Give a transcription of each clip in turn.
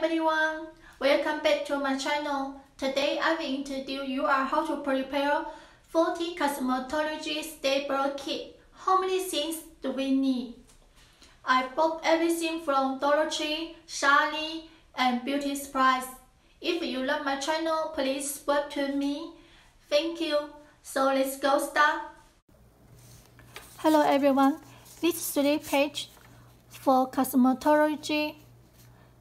everyone, welcome back to my channel. Today I will introduce you how to prepare 40 cosmetology staple kit. How many things do we need? I bought everything from Dollar Tree, Shiny, and beauty supplies. If you love my channel, please subscribe to me. Thank you. So let's go start. Hello everyone, this is the page for cosmetology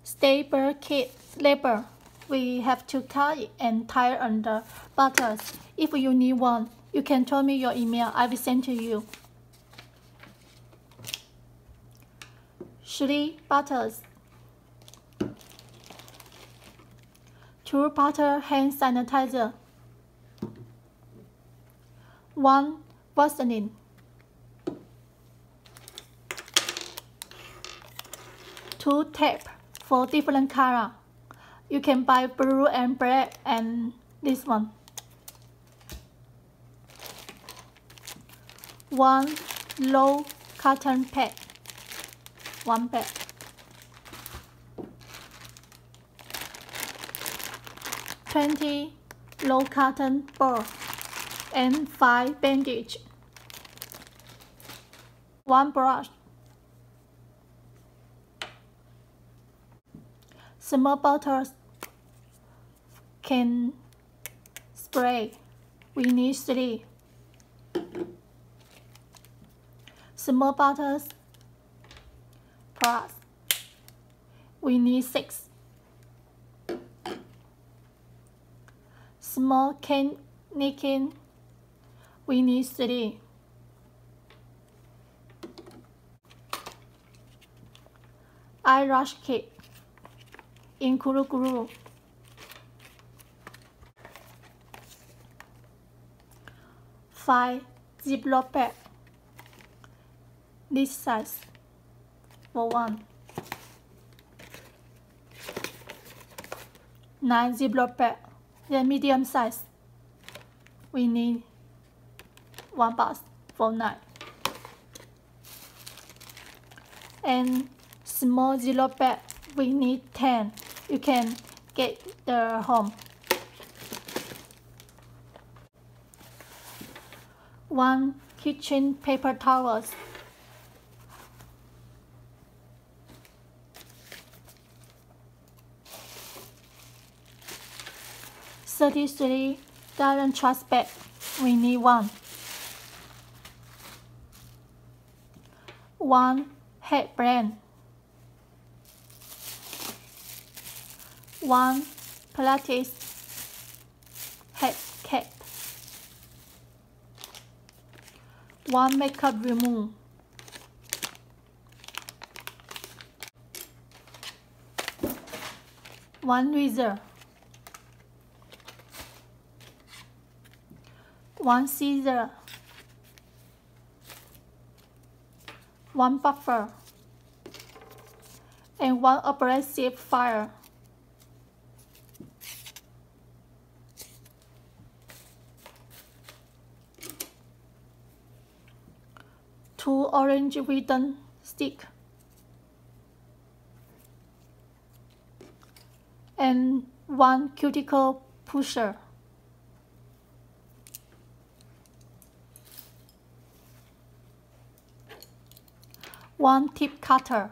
staple kit label. We have to cut it and tie under buttons. If you need one, you can tell me your email. I will send to you. 3 buttons, 2 butter hand sanitizer, 1 Vaseline, 2 tape for different color. You can buy blue and black and this one. 1 low cotton pad, 1 bag. 20 low cotton ball and 5 bandage. 1 brush. Small bottles can spray. We need 3. Small bottles plus. We need 6. Small can nicking. We need 3. Eyelash kit. Include glue. 5 Ziploc bag. This size for 1. 9 Ziploc bag. The medium size. We need 1 box for 9. And small Ziploc bag. We need 10. You can get the home. 1 kitchen paper towels. 33 gallon trash bag. We need 1. 1 headband. 1 Pilates head cap. 1 makeup remove. 1 razor. 1 scissor. 1 buffer. And 1 abrasive file. 2 orange ribbon stick. And 1 cuticle pusher. 1 tip cutter.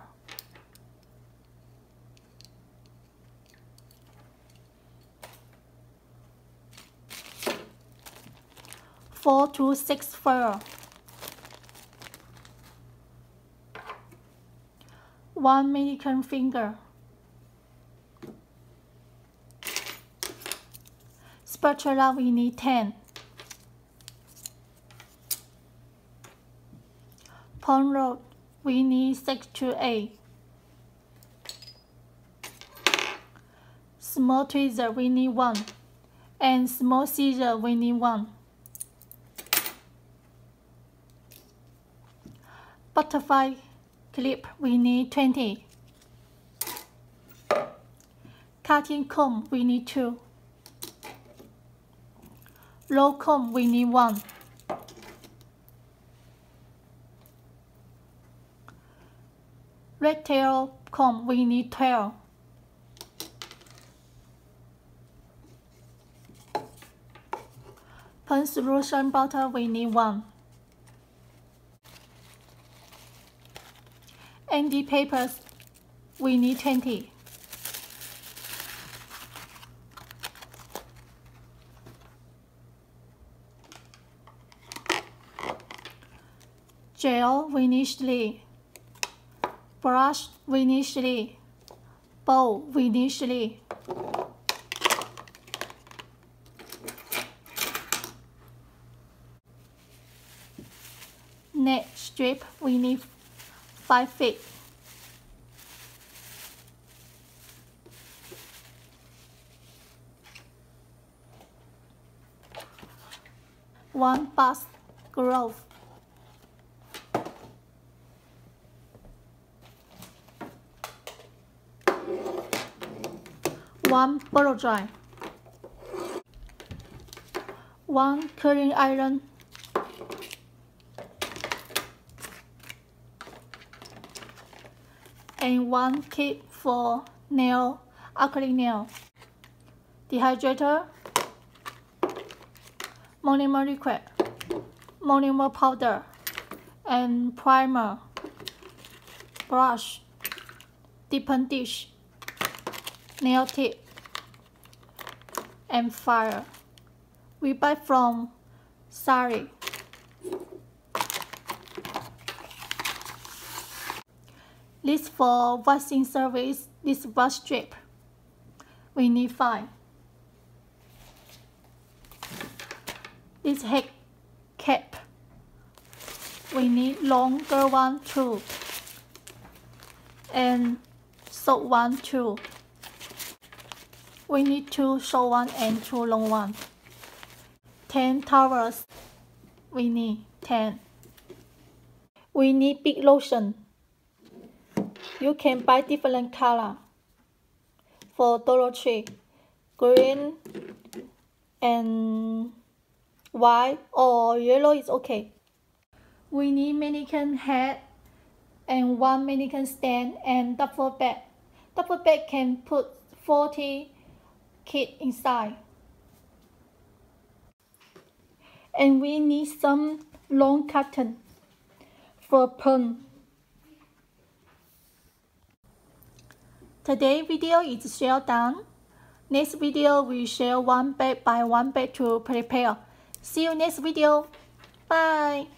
4 to 6 fur. 1 American finger. Spatula we need 10. Pond rod we need 6 to 8. Small tweezer we need 1. And small scissor we need 1. Butterfly clip we need 20. Cutting comb we need 2. Roll comb we need 1. Red tail comb we need 12. Pen solution bottle, we need 1. ND papers, we need 20. Gel, we need 3. Brush, we need 3. Bowl, we need 3. Net strip, we need 5 feet. One box glove. One blow dry. One curling iron. And 1 kit for nail, acrylic nail. Dehydrator, monomer liquid, monomer powder, and primer, brush, dipping dish, nail tip, and fire. We buy from Sari. This for waxing service, this wax strip, we need 5. This head cap, we need longer one 2, and short one 2. We need 2 short one and 2 long one. 10 towels, we need 10. We need big lotion. You can buy different color for Dollar Tree, green and white or yellow is okay. We need mannequin head and 1 mannequin stand and duffel bag. Duffel bag can put 40 kit inside. And we need some long cotton for pen. Today's video is share done. Next video we share 1 bag by 1 bag to prepare. See you next video. Bye.